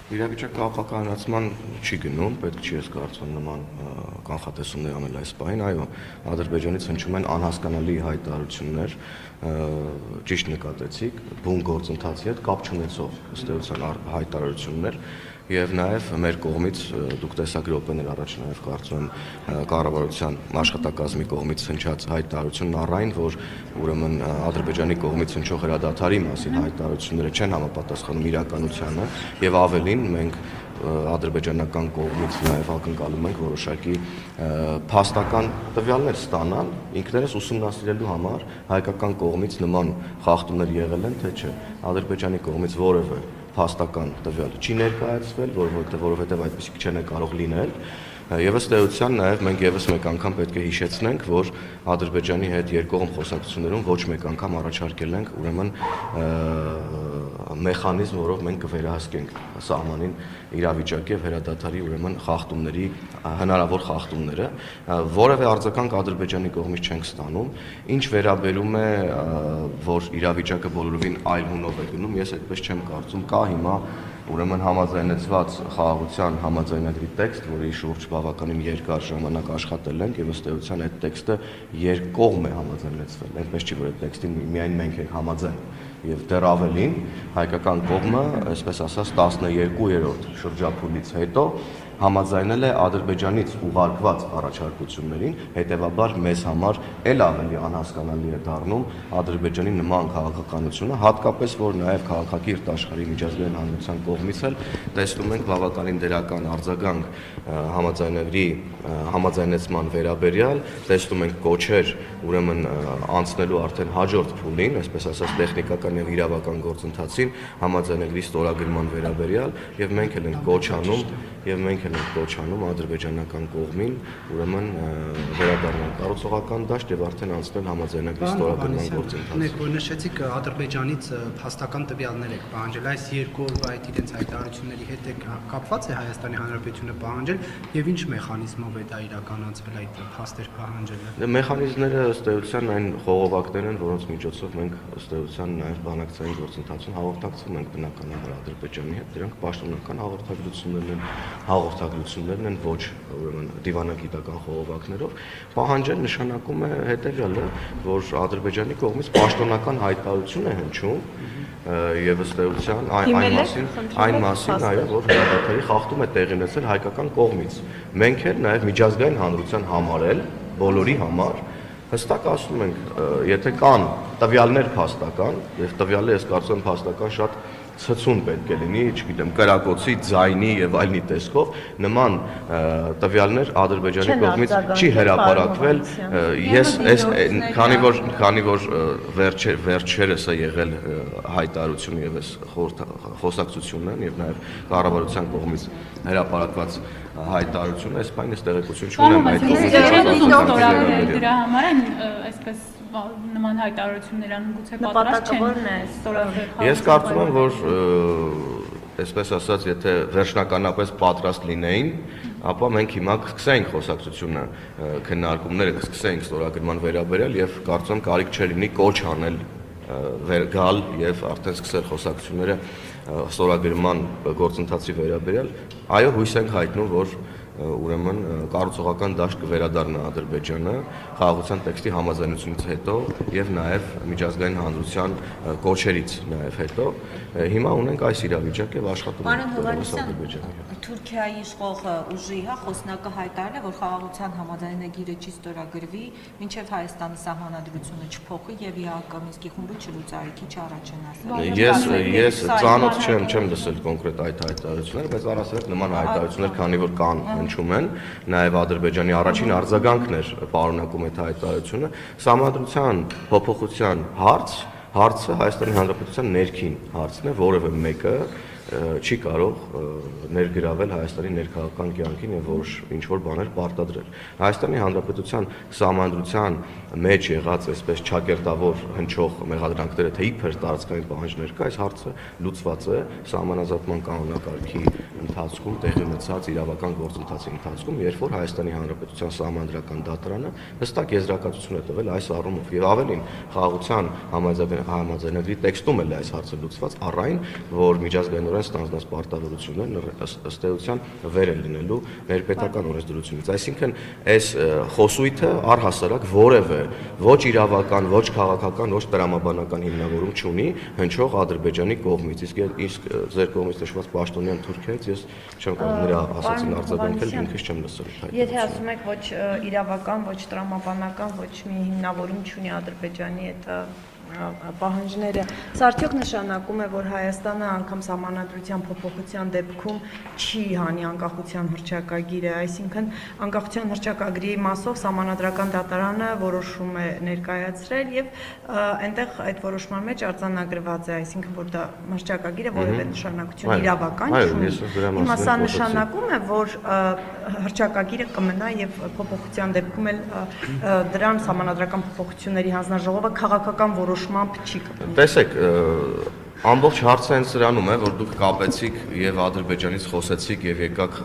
Իրավիճակը ապականացման չի գնում, պետք չի ես կարծում նման կանխատեսումներ անել այս պահին, այո, Ադրբեջանից հնչում են անհասկանալի հայտարարություններ, ճիշտ նկատեցիք, բուն գործընթացի հետ կապ չունեցող ըստ էության հայտարարություններ եւ նաեւ մեր կողմից դուք տեսակ րոպեներ առաջ նաեւ կարծում եմ կառավարության աշխատակազմի կողմից հնչած հայտարարությունն առայն, որ ուրեմն Ադրբեջանի կողմից հնչող հրադադարի մասին հայտարարությունները չեն համապատասխանում իրականությանը եւ ավելին մենք ադրբեջանական կողմից նաև ակնկալում ենք որոշակի փաստական տվյալներ ստանալ ինքներս ուսումնասիրելու համար հայկական կողմից նման խախտումներ եղել են թե չէ ադրբեջանի կողմից որևէ փաստական տվյալ չի ներկայացվել, որովհետև այդպիսիք չեն կարող լինել եւ ըստ էության նաեւ մենք եւս մեկ անգամ պետք է հիշեցնենք, որ Ադրբեջանի հետ երկկողմ խոսակցություններում ոչ մեկ անգամ առաջարկել ենք ուրեմն մեխանիզմ, որով մենք կվերահսկենք սահմանին իրավիճակի եւ հրադադարի ուրեմն խախտումների հնարավոր խախտումները, որևէ արձագանք Ադրբեջանի կողմից չենք ստանում, ինչ վերաբերում է, որ իրավիճակը բոլորովին այլ հունով է գնում, ես այդպես չեմ կարծում, կա հիմա ուրեմն համաձայնեցված խաղաղության համաձայնագրի տեքստ, որի շուրջ բավականին երկար ժամանակ աշխատել ենք եւ ըստ էության այդ տեքստը երկկողմ է համաձայնեցվել, այնպես չի որ այդ տեքստին միայն մենք ենք համաձայն եւ դեռ ավելին հայկական կողմը, այսպես ասած 12-րդ շրջափուլից հետո համաձայնել է Ադրբեջանից ուղարկված առաջարկություններին, հետևաբար մեզ համար էլ ավելի անհասկանալի է դառնում Ադրբեջանի նման քաղաքականությունը, հատկապես որ նաև քաղաքակիրթ աշխարհի միջազգային հանրության կողմից էլ տեսնում ենք բավականին դրական արձագանք համաձայնագրի համաձայնեցման վերաբերյալ, տեսնում ենք կոչեր ուրեմն անցնելու արդեն հաջորդ փուլին, այսպես ասած տեխնիկական եւ իրավական գործընթացին համաձայնագրի ստորագրման վերաբերյալ եւ մենք էլ ենք կոչանում ադրբեջանական կողմին ուրեմն վերադառնալ կառուցողական դաշտ եւ արդեն անցնել համաձայնագրի ստորագրման գործընթացը։ Մեկ որ նշեցիք Ադրբեջանից փաստական տվյալներ եք պահանջել, այս երկու օրվա այդ իրենց հայտարարությունների հետ կապված է Հայաստանի Հանրապետությունը պահանջել եւ ինչ մեխանիզմով է դա իրականացվել այդ փաստեր պահանջելը։ Մեխանիզմները ըստ էության այն խողովակներն են, որոնց միջոցով մենք ըստ էության նաեւ բանակցային գործընթացում հաղորդակցում ենք բնականաբար Ադրբեջանի հետ, դրանք պաշտոնական հաղորդագրություններն են ոչ ուրեմն դիվանագիտական խողովակներով պահանջել նշանակում է հետեւյալը, որ Ադրբեջանի կողմից պաշտոնական հայտարարություն է հնչում եւ ըստ էության այն մասին այո որ հրադադարի խախտում է տեղի ունեցել հայկական կողմից մենք էլ նաեւ միջազգային հանրության համար էլ բոլորի համար հստակ ասում ենք եթե կան տվյալներ փաստական եւ տվյալը ես կարծում եմ փաստական շատ ցցուն պետք է լինի, չգիտեմ, կրակոցի, ձայնի եւ այլնի տեսքով նման տվյալներ Ադրբեջանի կողմից չի հրապարակվել։ Ես քանի որ վերջերս է եղել հայտարարություն եւ այս խոսակցությունն եւ նաեւ կառավարության կողմից հրապարակված հայտարարությունը, այս բանը տեղեկություն չունեմ այդ դրա համար են այսպես նման հայտարարություններ անում գուցե պատրաստ չեն։ Ես կարծում եմ, որ այսպես ասած, եթե վերջնականապես պատրաստ լինեին, ապա մենք հիմա կսկսենք խոսակցությունը, քննարկումները կսկսենք ստորագրման վերաբերյալ եւ կարծում եմ կարիք չէ լինի կոչ անել գալ եւ արդեն սկսել խոսակցությունները ստորագրման գործընթացի վերաբերյալ։ Այո, հույս ենք հայտնում, որ ուրեմն կառուցողական դաշտ կվերադառնա Ադրբեջանը խաղաղության տեքստի համաձայնությունից հետո եւ նաեւ միջազգային հանրության կոչերից նաեւ հետո հիմա ունենք այս իրավիճակը եւ աշխատում ենք Ադրբեջանի։ Թուրքիայի իշխող ուժի խոսնակը հայտարարել է, որ խաղաղության համաձայնագիրը չի ստորագրվի, մինչև Հայաստանի սահմանադրությունը չփոխի եւ ԵԱԿ Մինսկի խումբը չլուծարիքի չառաջանա։ Ես ծանոթ չեմ լսել կոնկրետ այդ հայտարարությունները, բայց առասարակ նման հայտարարություններ, քանի որ կան հնչում են, նաև Ադրբեջանի առաջին արձագանքն էր պարունակում այդ հայտարարությունը, սահմանադրության փոփոխության հարցը Հայաստանի Հանրապետության ներքին հարցն է, որևէ մեկը չի կարող ներգրավել Հայաստանի ներքաղաքական կյանքին եւ ինչ-որ բաներ պարտադրել։ Հայաստանի Հանրապետության սահմանադրության մեջ եղած այսպես չակերտավոր հնչող մեղադրանքները թե իբր տարածքային պահանջներ կա, այս հարցը լուծված է սահմանազատման կանոնակարգի ընթացքում տեղի ունեցած իրավական գործընթացի ընթացքում, երբ որ Հայաստանի Հանրապետության սահմանադրական դատարանը հստակ եզրակացություն է տվել այս առումով եւ ավելին խաղաղության համաձայնագրի տեքստում էլ այս հարցը լուծված առ այն, որ միջազգային կոնկրետորեն ստանձնած պարտավորություններն ըստ էության վեր են լինելու ներպետական օրենսդրությունից։ Այսինքն այս խոսույթը առհասարակ որևէ ոչ իրավական, ոչ քաղաքական, ոչ տրամաբանական հիմնավորում չունի հնչող Ադրբեջանի կողմից։ Իսկ ձեր կողմից նշված պաշտոնյան Թուրքիայից ես չեմ կարող նրա ասացին արձագանքել, ինքս չեմ լսել։ Եթե ասում եք ոչ իրավական, ոչ տրամաբանական, ոչ մի հիմնավորում չունի Ադրբեջանի այդ պահանջները, սա արդյոք նշանակում է, որ Հայաստանը անգամ սահմանադրության փոփոխության դեպքում չի հանի անկախության հռչակագիրը, այսինքն անկախության հռչակագրի մասով սահմանադրական դատարանը որոշում է ներկայացրել եւ այնտեղ այդ որոշման մեջ արձանագրված է, այսինքն որ դա հռչակագիրը որևէ նշանակություն իրավական չունի։ Հիմա սա նշանակում է, որ հռչակագիրը կմնա եւ փոփոխության դեպքում էլ դրան սահմանադրական փոփոխությունների հանձնաժողովը քաղաքական որոշմամբ չի կպնի։ Տեսեք, ամբողջ հարցը հենց սրանում է, որ դուք կապեցիք եւ Ադրբեջանից խոսեցիք եւ եկաք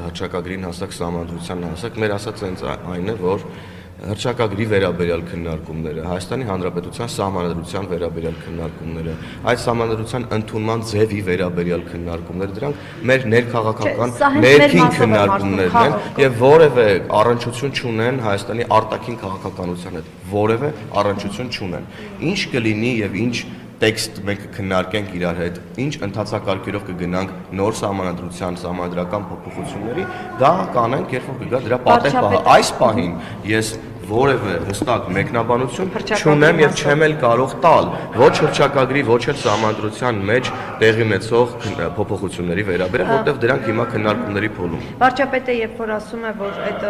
հռչակագրին հասակ սահմանադրության հասակ, մեր ասած հենց այն է, որ հռչակագրի վերաբերյալ քննարկումները, Հայաստանի Հանրապետության սահմանադրության վերաբերյալ քննարկումները, այդ սահմանադրության ընդունման ձևի վերաբերյալ քննարկումները, դրանք մեր ներքաղաքական ներքին քննարկումներն են եւ որևէ առնչություն չունեն Հայաստանի արտաքին քաղաքականության հետ, որևէ առնչություն չունեն։ Ինչ կլինի եւ ինչ տեքստ մենք քննարկենք իրար հետ, ինչ ընթացակարգերով կգնանք նոր սահմանադրության, սահմանադրական փոփոխությունների, դա կանենք, երբ որ կգա դրա պատեհ։ Այս պահին ես որևէ հստակ մեկնաբանություն չունեմ եւ չեմ էլ կարող տալ ոչ հռչակագրի, ոչ էլ սահմանադրության մեջ տեղի ունեցող փոփոխությունների վերաբերյալ, որտեղ դրանք հիմա քննարկումների փուլում։ Վարչապետը երբ որ ասում է, որ այդ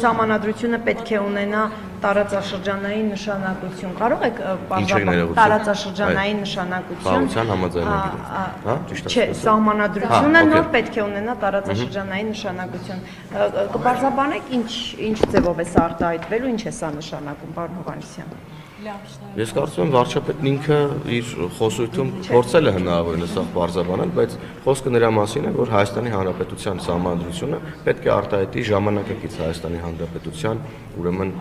սահմանադրությունը պետք է ունենա տարածաշրջանային նշանակություն, կարող եք բարձրացնել տարածաշրջանային նշանակություն։ Բաղության համաձայնագիրը, հա, ճիշտ է։ Չէ, սահմանադրությունը նոր պետք է ունենա տարածաշրջանային նշանակություն։ Կբարձրաբանեք ինչ ձևով է սա արտահայտվելու, ինչ է սա նշանակում, պարոն Հովհաննիսյան։ Ես կարծում եմ վարչապետն ինքը իր խոսույթում փորձել է հնարավորինս սա բարձրաբանել, բայց խոսքը նրա մասին է, որ Հայաստանի Հանրապետության սահմանադրությունը պետք է արտահայտի ժամանակակից Հայաստանի Հանրապետության ուրեմն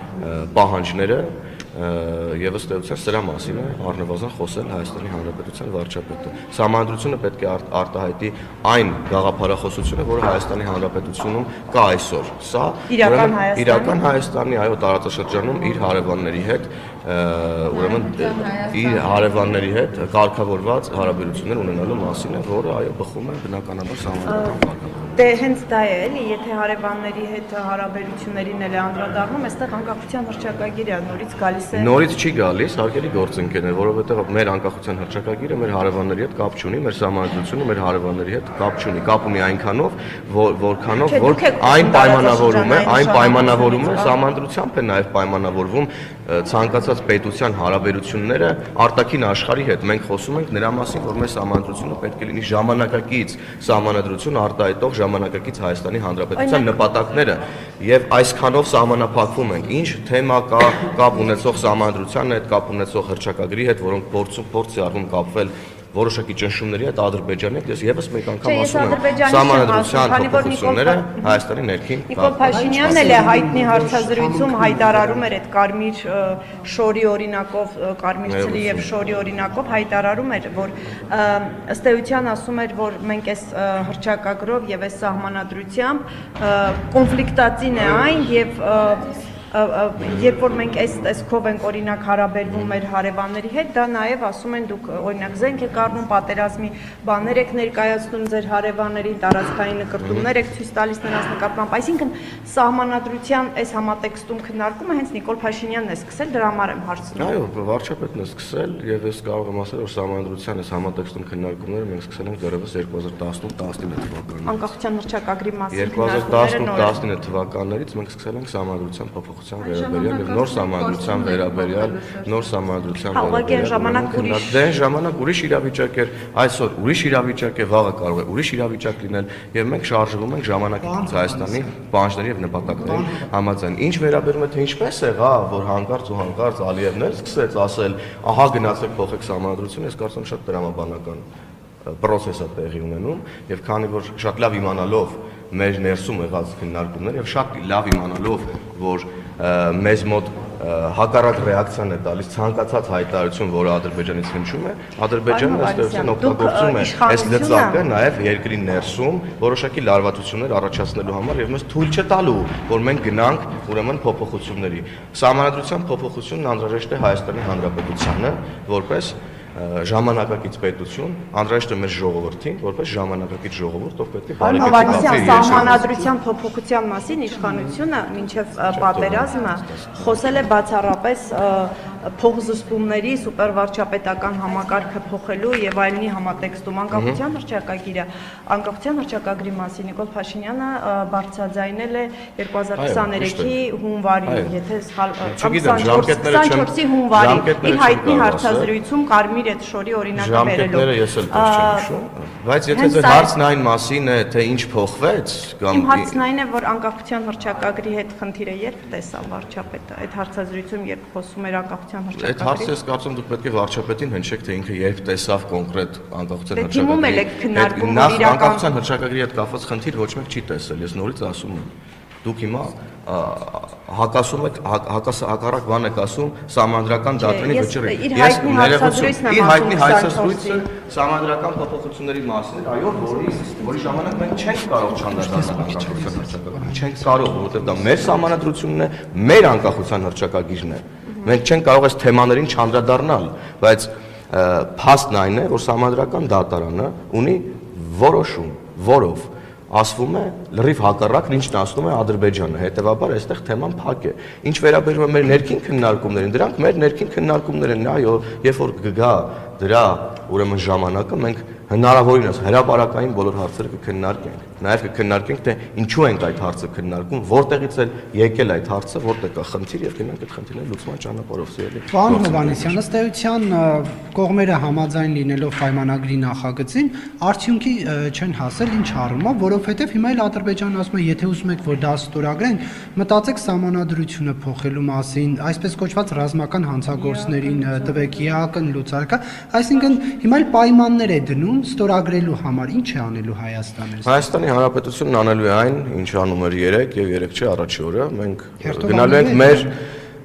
պահանջները եւ ըստ էության սրա մասին է առնվազն խոսել Հայաստանի Հանրապետության վարչապետը։ Սահմանադրությունը պետք է արտահայտի այն գաղափարախոսությունը, որը Հայաստանի Հանրապետությունում կա այսօր։ Սա իրական Հայաստանի, այո, տարածաշրջանում իր հարևանների հետ ուրեմն իր հարևանների հետ կարգավորված հարաբերություններ ունենալու մասին է, որը այո բխում է բնականաբար սահմանադրական կարգավորումից։ Դե հենց դա է, էլի, եթե հարևանների հետ հարաբերություններին էլ է անդրադառնում, այստեղ անկախության հռչակագիրը նորից գալիս է։ Նորից չի գալիս, հարկելի գործընկերներ, որովհետև մեր անկախության հռչակագիրը մեր հարևանների հետ կապ չունի, մեր սահմանադրությունը մեր հարևանների հետ կապ չունի, կապ ունի այնքանով, որքանով որ այն պայմանավորում է սահմանադրությամբ է նաև պայմանավորվում ցանկացած պետության հարաբերությունները արտաքին աշխարհի հետ։ Մենք խոսում ենք նրա մասին, որ մեր սահմանադրությունը պետք է լինի ժամանակակից սահմանադրություն արտահայտող ժամանակակից Հայաստանի Հանրապետության նպատակները եւ այսքանով սահմանափակվում ենք։ Ինչ թեմա կա կապ ունեցող սահմանադրության հետ, կապ ունեցող հռչակագրի հետ, որոնք փորձ է արվում կապվել որոշակի ճնշումների հետ Ադրբեջանի հետ, ես եւս մեկ անգամ ասում եմ, սահմանադրության փոփոխությունները Հայաստանի ներքին։ Նիկոլ Փաշինյանն էլ է հայտնի հարցազրույցում հայտարարում էր այդ կարմիր շորի օրինակով, կարմիր ցլի եւ շորի օրինակով հայտարարում էր, որ ըստ էության ասում էր, որ մենք այս հռչակագրով եւ այս սահմանադրությամբ կոնֆլիկտածին է այն եւ երբ որ մենք այս տեսքով ենք օրինակ հարաբերվում մեր հարևանների հետ, դա նաև ասում են դուք օրինակ զենք եք առնում, պատերազմի բաներ եք ներկայացնում ձեր հարևաններին, տարածքային նկարտումներ եք ցույց տալիս նրանց նկատմամբ, այսինքն սահմանադրության այս համատեքստում քննարկումը հենց Նիկոլ Փաշինյանն է սկսել, դրա համար եմ հարցնում։ Այո, վարչապետն է սկսել եւ ես կարող եմ ասել, որ սահմանադրության այս համատեքստում քննարկումները մենք սկսել ենք դեռևս 2018-19 թվականին։ Անկախության հռչակագրի մասին 2018-19 թվականներից մենք սկսել ենք սահմանադրության փոփոխության վերաբերյալ եւ նոր սահմանադրության վերաբերյալ դեն ժամանակ ուրիշ իրավիճակ էր, այսօր ուրիշ իրավիճակ է, վաղը կարող է ուրիշ իրավիճակ լինել եւ մենք շարժվում ենք ժամանակակից Հայաստանի պահանջների եւ նպատակների համաձայն։ Ինչ վերաբերում է թե ինչպես եղավ, որ հանկարծ ու հանկարծ Ալիևն էլ սկսեց ասել, ահա գնացեք փոխեք սահմանադրությունը, ես կարծում եմ շատ տրամաբանական process է տեղի ունենում եւ քանի որ շատ լավ իմանալով մեր ներսում եղած քննարկումներ եւ շատ լավ իմանալով որ մեզ մոտ հակառակ ռեակցիան է տալիս ցանկացած հայտարարություն, որը Ադրբեջանից հնչում է, Ադրբեջանը ըստերության օգտագործում է այս լծակը նաև երկրի ներսում որոշակի լարվածություններ առաջացնելու համար եւ մեզ թույլ չտալու, որ մենք գնանք ուրեմն փոփոխությունների։ Սահմանադրության փոփոխությունն անհրաժեշտ է Հայաստանի Հանրապետությանը որպես ժամանակակից պետություն, անհրաժեշտ է մեր ժողովրդին, որպես ժամանակակից ժողովուրդ, ով պետք է բարեկեցի սահմանադրության փոփոխության մասին իշխանությունը մինչև պատերազմը խոսել է բացառապես փոխզսպումների սուպերվարչապետական համակարգը փոխելու եւ այլնի համատեքստում անկախության հռչակագրի մասին Նիկոլ Փաշինյանը բարձրաձայնել է 2023-ի հունվարին, եթե սխալ 24-ի հունվարին իր հայտնի հարցազրույցում Կարմիր Էտշորի օրինակը վերելով։ Ժամկետները ես էլ չեմ հիշում, բայց եթե ձեր հարցն այն մասին է, թե ինչ փոխվեց կամ Իմ հարցն այն է, որ անկախության հռչակագրի հետ խնդիրը երբ տեսավ վարչապետը, այդ հարցազրույցում երբ խոսում էր անկախության հռչակագրի։ Այդ հարցը ես կարծում դուք պետք է վարչապետին հնչեք, թե ինքը երբ տեսավ կոնկրետ անկախության Դիմում եք քննարկում նախ անկախության հռչակագրի հետ կապված խնդիր ոչ մեկ չի տեսել, ես նորից ասում եմ։ Դուք հիմա հակասում եք հակառակ բան եք ասում սահմանադրական դատվենի վճռի։ Իր հայտնի հարցազրույցը սահմանադրական փոփոխությունների մասին էր, այո, որի ժամանակ մենք չենք կարող չանդրադառնալ անկախության հռչակագրին։ Չենք կարող, որովհետև դա մեր սահմանադրությունն է, մեր անկախության հռչակագիրն է։ Մենք չենք կարող այս թեմաներին չանդրադառնալ, բայց փաստն այն է, որ սահմանադրական դատարանը ունի որոշում, որով ասվում է լրիվ հակառակն ինչն ասում է Ադրբեջանը, հետևաբար այստեղ թեման փակ է։ Ինչ վերաբերում է մեր ներքին քննարկումներին, դրանք մեր ներքին քննարկումներ են, այո, երբ որ կգա դրա ուրեմն ժամանակը մենք հնարավորինս հրապարակային բոլոր հարցերը կքննարկենք։ Նաև կքննարկենք, թե ինչու ենք այդ հարցը քննարկում, որտեղից է եկել այդ հարցը, որտեղ կա խնդիր եւ գնանք այդ խնդիրների լուծման ճանապարհով սիրելի։ Պարոն Հովհաննիսյան, ըստ էության կողմերը համաձայն լինելով պայմանագրի նախագծին, արդյունքի չեն հասել ինչ առումով, որովհետեւ հիմա էլ Ադրբեջանը ասում է, եթե ուզում եք որ դա ստորագրենք, մտածեք սահմանադրությունը փոխելու մասին, այսպես կոչված ռազմական հանցագործներին տվեք ԵԱԿ-ն լուծարկա, այսինքն հիմա էլ պայմաններ է դնում ստորագրելու համար, ինչ է անելու Հայաստանը։ Հայաստանի Հանրապետությունն անելու է այն, ինչ անում էր 3 եւ 3 չէ առաջի օրը, մենք գնալու ենք մեր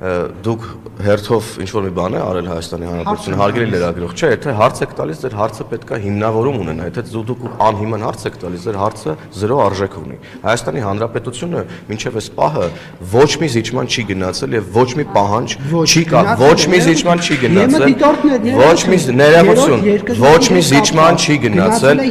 դուք հերթով ինչ որ մի բան է արել Հայաստանի Հանրապետությունը հարգելի լրագրող, չէ, եթե հարց եք տալիս, ձեր հարցը պետք է հիմնավորում ունենա, եթե դուք անհիմն հարց եք տալիս, ձեր հարցը 0 արժեք ունի։ Հայաստանի Հանրապետությունը մինչև այս պահը ոչ մի զիջման չի գնացել եւ ոչ մի պահանջ չի կա, ոչ մի զիջման չի գնացել, ոչ մի ներողություն, ոչ մի զիջման չի գնացել։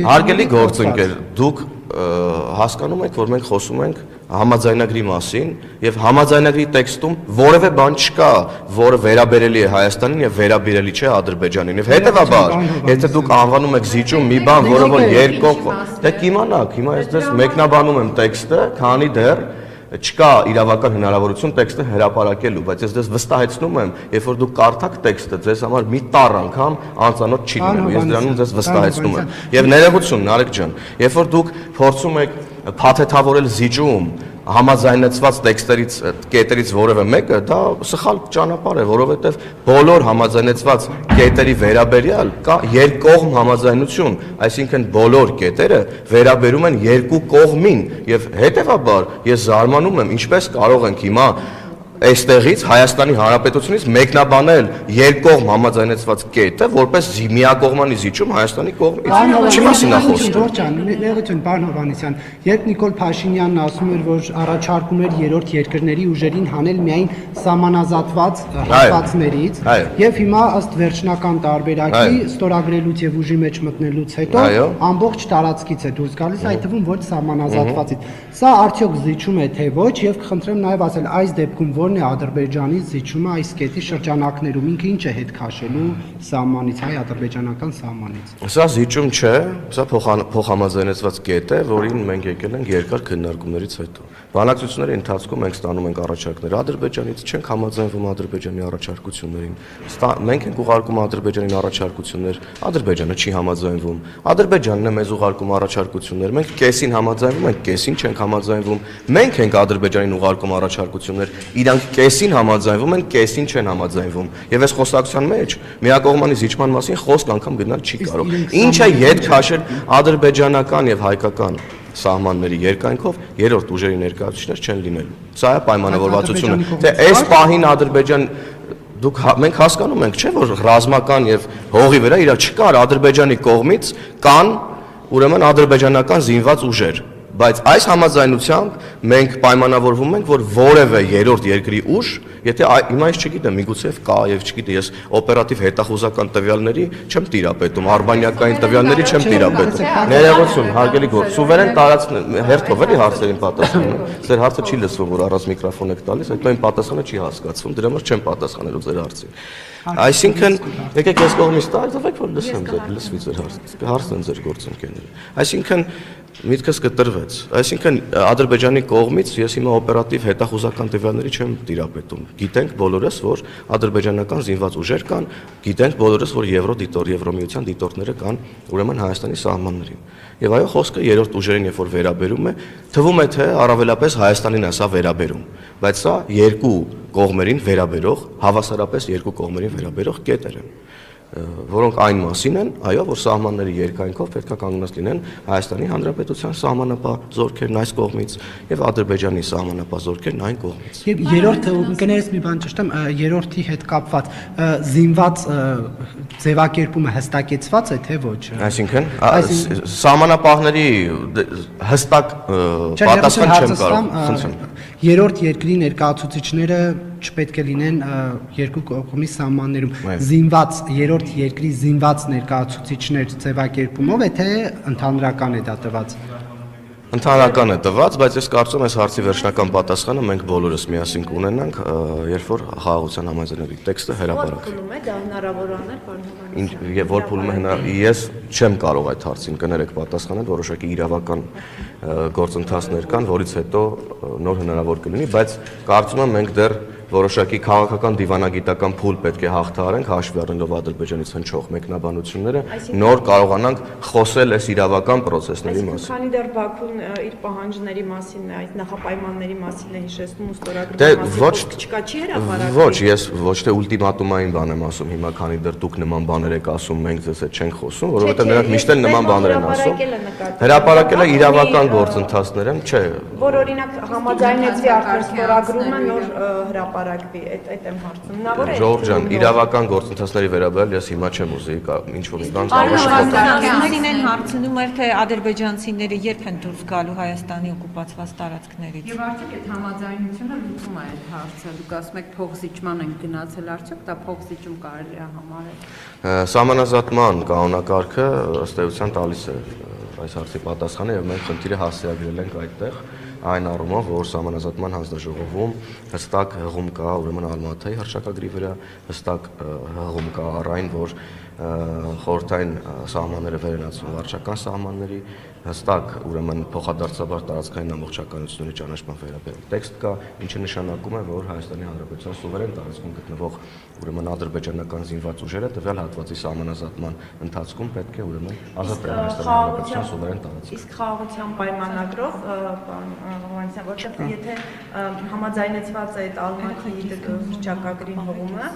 Հարգելի գործընկեր, դուք հասկանում եք, որ մենք խոսում ենք համաձայնագրի մասին եւ համաձայնագրի տեքստում որևէ բան չկա, որը վերաբերելի է Հայաստանին եւ վերաբերելի չէ Ադրբեջանին։ Եվ հետեւաբար, եթե դուք անվանում եք զիջում մի բան, որը որ երկկողմ, դե կիմանաք, հիմա ես ձեզ մեկնաբանում եմ տեքստը, քանի դեռ չկա իրավական հնարավորություն տեքստը հրապարակելու, բայց ես դες վստահեցնում եմ, երբ որ դուք կարդաք տեքստը, ձեզ համար մի տառ անգամ անծանոթ չի լինելու, ես դրանում ձեզ վստահեցնում եմ։ Եվ ներողություն, Նարեկ ջան, երբ որ դուք փորձում եք փաթեթավորել զիջում համաձայնեցված տեքստերից կետերից որևէ մեկը, դա սխալ ճանապարհ է, որովհետև բոլոր համաձայնեցված կետերի վերաբերյալ կա երկկողմ համաձայնություն, այսինքն բոլոր կետերը վերաբերում են երկու կողմին եւ հետեւաբար ես զարմանում եմ, ինչպես կարող ենք հիմա այստեղից Հայաստանի Հանրապետությունից մեկնաբանել երկկողմ համաձայնեցված կետը որպես միակողմանի զիջում Հայաստանի կողմից։ Չի մասին է խոսքը։ Ջան, ներողություն, պարոն Հովհաննիսյան, երբ Նիկոլ Փաշինյանն ասում էր, որ առաջարկում էր երրորդ երկրների ուժերին հանել միայն սահմանազատված հատվածներից, եւ հիմա ըստ վերջնական տարբերակի ստորագրելուց եւ ուժի մեջ մտնելուց հետո ամբողջ տարածքից է դուրս գալիս, այդ թվում ոչ սահմանազատվածից։ Սա արդյոք զիջում է թե ոչ եւ կխնդրեմ նաեւ ասել այս դեպքում որն է Ադրբեջանի զիջումը այս կետի շրջանակներում, ինքը ինչ է հետ քաշելու սահմանից, հայ-ադրբեջանական սահմանից։ Սա զիջում չէ, սա փոխհամաձայնեցված կետ է, որին մենք եկել ենք երկար քննարկումներից հետո։ Բանակցությունների ընթացքում մենք ստանում ենք առաջարկներ Ադրբեջանից, չենք համաձայնվում Ադրբեջանի առաջարկություններին։ Մենք ենք ուղարկում Ադրբեջանին առաջարկություններ, Ադրբեջանը չի համաձայնվում։ Ադրբեջանն է մեզ ուղարկում առաջարկություններ, մենք կեսին համաձայնվում ենք, կեսին չենք համաձայնվում։ Մենք ենք Ադրբեջանին ուղարկում առաջարկություններ, իրանք կեսին համաձայնվում են, կեսին չեն համաձայնվում։ Եվ այս խոսակցության մեջ միակողմանի զիջման մասին խոսք անգամ գնալ չի կարող։ Ինչ է ետ քաշել ադրբեջանական եւ հայկական սահմանների երկայնքով երրորդ ուժերի ներկայացուցիչներ չեն լինելու։ Սա է պայմանավորվածությունը։ Թե այս պահին Ադրբեջան մենք հասկանում ենք, չէ՞ որ ռազմական եւ հողի վրա իրար չկար Ադրբեջանի կողմից կան ուրեմն ադրբեջանական զինված ուժեր, բայց այս համաձայնությամբ մենք պայմանավորվում ենք, որ որևէ երրորդ երկրի ուժ, եթե հիմա ես չգիտեմ, միգուցե կա եւ չգիտեմ, ես օպերատիվ հետախուզական տվյալների չեմ տիրապետում, արբանյակային տվյալների չեմ տիրապետում։ Ներողություն, հարգելի գործ, սուվերեն տարածք հերթով էլի հարցերին պատասխանում։ Ձեր հարցը չի լսվում, որ առանց միկրոֆոն եք տալիս, հետո այն պատասխանը չի հասկացվում, դրա համար չեմ պատասխանելու ձեր հարցին։ Այսինքն, եկեք ես կողմից տալեք, որ լսեմ ձեր, լսվի ձեր հարցն են ձեր գործընկերները։ Այսինքն միտքս կտրվեց։ Այսինքն Ադրբեջանի կողմից ես հիմա օպերատիվ հետախուզական տվյալների չեմ տիրապետում։ Գիտենք բոլորս, որ ադրբեջանական զինված ուժեր կան, գիտենք բոլորս, որ Եվրոմիության դիտորդները կան ուրեմն Հայաստանի սահմաններին։ Եվ այո, խոսքը երրորդ ուժերին երբ որ վերաբերում է, թվում է թե առավելապես Հայաստանին է սա վերաբերում, բայց սա երկու կողմերին վերաբերող, հավասարապես երկու կողմերին վերաբերող կետեր են, որոնք այն մասին են, այո, որ սահմանների երկայնքով պետք է կանգնած լինեն Հայաստանի Հանրապետության սահմանապահ զորքերն այս կողմից եւ Ադրբեջանի սահմանապահ զորքերն այն կողմից։ Եվ երրորդը կներես մի բան ճշտեմ, երրորդի հետ կապված զինված ձևակերպումը հստակեցված է թե ոչ։ Այսինքն սահմանապահների հստակ պատասխան չեմ կարող, խնդրեմ։ Երրորդ երկրի ներկայացուցիչները չպետք է լինեն երկու կողմի սահմաններում զինված երրորդ երկրի զինված ներկայացուցիչներ ձևակերպումով է թե ընդհանրական է դա տված։ Ընդհանրական է տված, բայց ես կարծում եմ այս հարցի վերջնական պատասխանը մենք բոլորս միասին կունենանք, երբ որ խաղաղության համաձայնագրի տեքստը հրապարակվի։ Փուլում է դա հնարավոր անել, պարոն Հովհաննիսյան։ Եվ որ փուլում է ես չեմ կարող այդ հարցին կներեք պատասխանել, որոշակի իրավական գործընթացներ կան, որից հետո նոր հնարավոր կլինի, բայց կարծում եմ մենք դեռ որոշակի քաղաքական դիվանագիտական փուլ պետք է հաղթահարենք հաշվի առնելով Ադրբեջանից հնչող մեկնաբանությունները, նոր կարողանանք խոսել այս իրավական process-ների մասին։ Քանի դեռ Բաքուն իր պահանջների մասին, այդ նախապայմանների մասին է հիշեցնում ու ստորագրում մասին, չկա չի հրապարակվում։ Ոչ, ես ոչ թե ուլտիմատումային բան եմ ասում հիմա, քանի դեռ դուք նման բաներ եք ասում, մենք ձեզ հետ չենք խոսում, որովհետև նրանք միշտ էլ նման բաներ են ասում։ Հրապարակելը իրավական գործընթացներ են, չէ։ Որ օրինակ համաձայնեցի արդեն ստորագրումը նոր հրապարակվի, այդ եմ հարցում։ Հնարավոր է։ Ժողովուրդ ջան, իրավական գործընթացների վերաբերյալ ես հիմա չեմ ուզի ինչ-որ մի բան Արժանացնին են հարցնում էր թե ադրբեջանցիները երբ են դուրս գալու Հայաստանի օկուպացված տարածքներից։ Եվ արդյոք այդ համաձայնությունը լուծում է այդ հարցը։ Դուք ասում եք փոխզիջման են գնացել, արդյոք դա փոխզիջում կարելի է համարել։ Սահմանազատման կանոնակարգը ըստ էության տալիս է այս հարցի պատասխանը եւ մենք խնդիրը հասցեագրել ենք այդտեղ այն առումով, որ Սահմանազատման հանձնաժողովում հստակ հղում կա ուրեմն Ալմատայի հռչակագրի վրա, հստակ հղում կա առ այն, որ խորհրդային սահմանները վերենացվում վարչական սահմանների, հստակ ուրեմն փոխադարձաբար տարածքային ամբողջականությունների ճանաչման վերաբերյալ տեքստ կա, ինչը նշանակում է, որ Հայաստանի Հանրապետության սուվերեն տարածքում գտնվող ուրեմն ադրբեջանական զինված ուժերը տվյալ հատվածի սահմանազատման ընթացքում պետք է ուրեմն ազատ լինեն Հայաստանի Հանրապետության սուվերեն տարածքում։ Իսկ խաղաղության պայմանագրով, պարոն Հովհաննիսյան, որտեղ եթե համաձայնեցված է այդ Ալմատի հռչակագրին հղումը,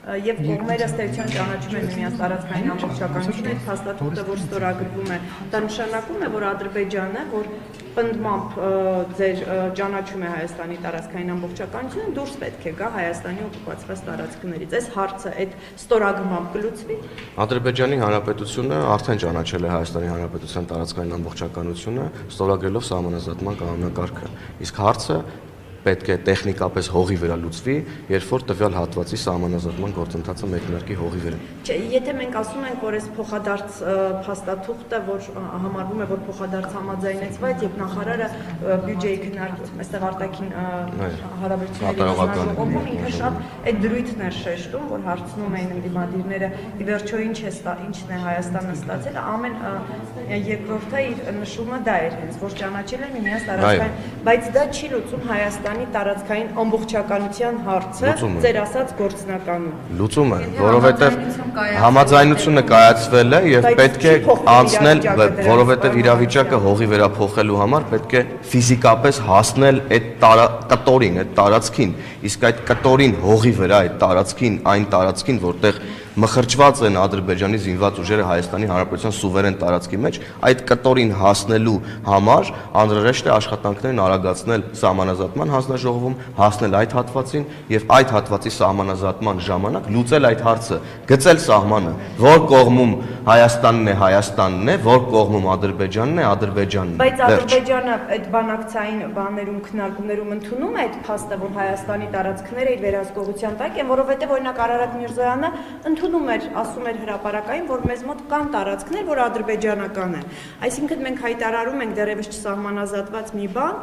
եւ կողմերը ըստ էության ճանաչում են միմյանց տարածքային ամբողջականությունը, այդ փաստաթուղթը, որ ստորագրվում է, դա նշանակում է, որ Ադրբեջանը, որ պնդմամբ ձեր ճանաչում է Հայաստանի տարածքային ամբողջականությունը, դուրս պետք է գա Հայաստանի օկուպացված տարածքներից։ Այս հարցը այդ ստորագրմամբ կլուծվի։ Ադրբեջանի Հանրապետությունը արդեն ճանաչել է Հայաստանի Հանրապետության տարածքային ամբողջականությունը, ստորագրելով սահմանազատման կանոնակարգը։ Իսկ հարցը պետք է տեխնիկապես հողի վրա լուծվի, երբ որ տվյալ հատվածի սահմանազատման գործընթացը մեկնարկի հողի վրա։ Չէ, եթե մենք ասում ենք, որ այս փոխադարձ փաստաթուղթը, որ համարվում է, որ փոխադարձ համաձայնեցված եւ նախարարը բյուջեի քննարկում, այստեղ արտաքին հարաբերությունների հանձնաժողովում ինքը շատ այդ դրույթն էր շեշտում, որ հարցնում էին ընդդիմադիրները, ի վերջո ինչն է Հայաստանը ստացել, ամեն երկրորդը իր նշումը դա էր հենց, որ ճանաչել են միմյանց տարածքային, բայց դա չի լուծում Հայաստանի տարածքային ամբողջականության հարցը, ձեր ասած գործնականում։ Լուծում է, որովհետև համաձայնությունը կայացվել է եւ պետք է անցնել, որովհետև իրավիճակը հողի վերափոխելու համար պետք է ֆիզիկապես հասնել այդ կտորին, այդ տարածքին, իսկ այդ կտորին հողի վրա այդ տարածքին, այն տարածքին, որտեղ մխրճված են Ադրբեջանի զինված ուժերը Հայաստանի Հանրապետության սուվերեն տարածքի մեջ, այդ կտորին հասնելու համար անհրաժեշտ է աշխատանքներն արագացնել սահմանազատման հանձնաժողովում, հասնել այդ հատվածին եւ այդ հատվածի սահմանազատման ժամանակ լուծել այդ հարցը, գծել սահմանը, որ կողմում Հայաստանն է, որ կողմում Ադրբեջանն է, Ադրբեջանն է։ Բայց Ադրբեջանը այդ բանակցային բաներում քննարկումներում ընդունում է այդ փաստը, որ Հայաստանի տարածքները իր վերահսկողության տակ են, որովհետեւ օրինակ Արարատ Միրզոյանը ընդունում էր, ասում էր հրապարակային, որ մեզ մոտ կան տարածքներ, որ ադրբեջանական են։ Այսինքն մենք հայտարարում ենք դեռևս չսահմանազատված մի բան,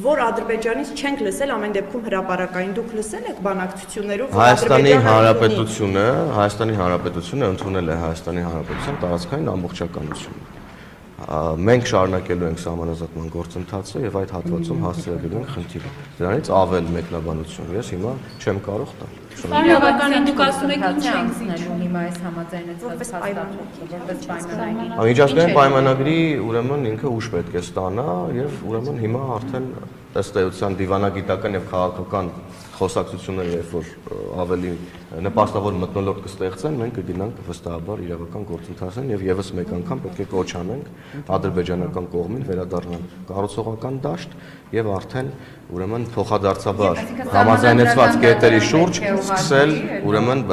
որ Ադրբեջանից չենք լսել, ամեն դեպքում հրապարակային դուք լսել եք բանակցություններում, որ Հայաստանի Հանրապետությունը ընդունել է Հայաստանի Հանրապետության տարածքային ամբողջականությունը։ Մենք շարունակելու ենք սահմանազատման գործընթացը եւ այդ հատվածում հասցրելու ենք խնդիրը։ Դրանից ավել մեկնաբանություն ես հիմա չեմ կարող տալ։ Բավականին դուք ասում եք ինչ ենք զինելու հիմա այս համաձայնեցված փաստաթուղթը որպես պայմանագիր։ Միջազգային պայմանագրի ուրեմն ինքը ուժ պետք է ստանա եւ ուրեմն հիմա արդեն ըստ էության դիվանագիտական եւ քաղաքական խոսակցությունները երբ որ ավելի նպաստավոր մթնոլորտ կստեղծեն, մենք կգնանք վստահաբար իրավական գործընթացին եւ եւս մեկ անգամ պետք է կոչ անենք ադրբեջանական կողմին վերադառնալ կառուցողական դաշտ եւ արդեն ուրեմն փոխադարձաբար համաձայնեցված կետերի շուրջ սկսել ուրեմն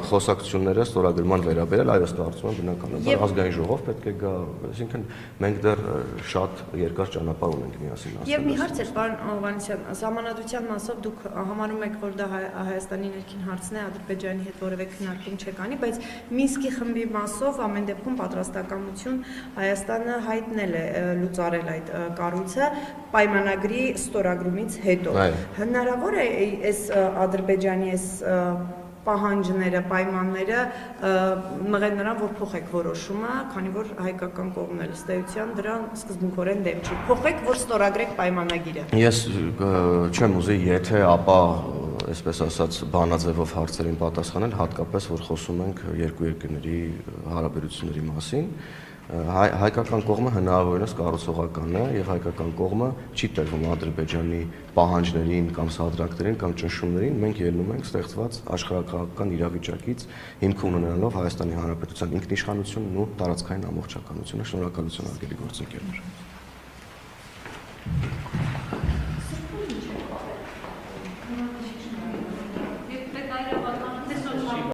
խոսակցությունները ստորագրման վերաբերել, այո, կարծում եմ բնականաբար ազգային ժողով պետք է գա, այսինքն մենք դեռ շատ երկար ճանապարհ ունենք միասին ասել։ Եվ մի հարց էր, պարոն Հովհաննիսյան, սահմանադրության մասով դուք համարում եք, որ դա Հայաստանի ներքին հարցն է, Ադրբեջանի հետ որևէ քննարկում չեք անի, բայց Մինսկի խմբի մասով ամեն դեպքում պատրաստակամություն Հայաստանը հայտնել է լուծարել այդ կառույցը պայմանագրի ստորագրումից հետո։ Հնարավոր է այս Ադրբեջանի այս պահանջները, պայմանները մղել նրան, որ փոխեք որոշումը, քանի որ հայկական կողմն էլ ըստ էության դրան սկզբունքորեն դեմ չի։ Փոխեք, որ ստորագրեք պայմանագիրը։ Ես չեմ ուզի, եթե ապա, այսպես ասած, բանաձևով հարցերին պատասխանել, հատկապես որ խոսում ենք երկու երկրների հարաբերությունների մասին, հայկական կողմը հնարավորինս կառուցողական է եւ հայկական կողմը չի տրվում Ադրբեջանի պահանջներին կամ սադրակներին կամ ճնշումներին, մենք ելնում ենք ստեղծված աշխարհակաղակական իրավիճակից հիմք ունենալով Հայաստանի Հանրապետության ինքնիշխանությունն ու տարածքային ամբողջականությունը։ Շնորհակալություն արգելի գործընկերներ։